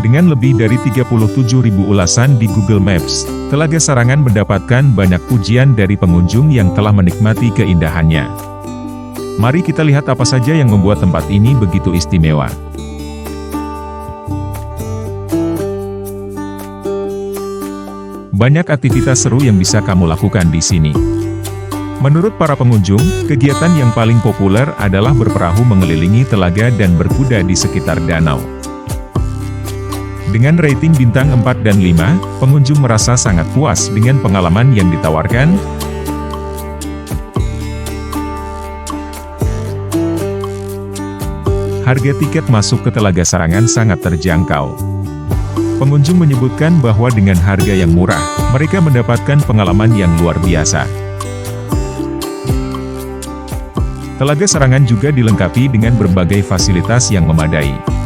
Dengan lebih dari 37.000 ulasan di Google Maps, Telaga Sarangan mendapatkan banyak pujian dari pengunjung yang telah menikmati keindahannya. Mari kita lihat apa saja yang membuat tempat ini begitu istimewa. Banyak aktivitas seru yang bisa kamu lakukan di sini. Menurut para pengunjung, kegiatan yang paling populer adalah berperahu mengelilingi telaga dan berkuda di sekitar danau. Dengan rating bintang 4 dan 5, pengunjung merasa sangat puas dengan pengalaman yang ditawarkan. Harga tiket masuk ke Telaga Sarangan sangat terjangkau. Pengunjung menyebutkan bahwa dengan harga yang murah, mereka mendapatkan pengalaman yang luar biasa. Telaga Sarangan juga dilengkapi dengan berbagai fasilitas yang memadai.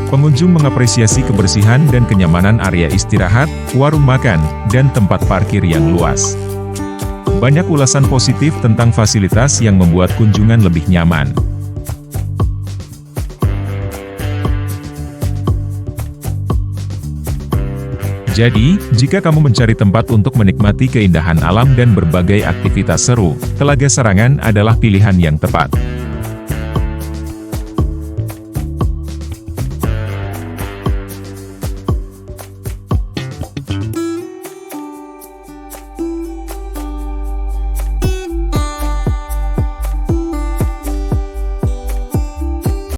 Pengunjung mengapresiasi kebersihan dan kenyamanan area istirahat, warung makan, dan tempat parkir yang luas. Banyak ulasan positif tentang fasilitas yang membuat kunjungan lebih nyaman. Jadi, jika kamu mencari tempat untuk menikmati keindahan alam dan berbagai aktivitas seru, Telaga Sarangan adalah pilihan yang tepat.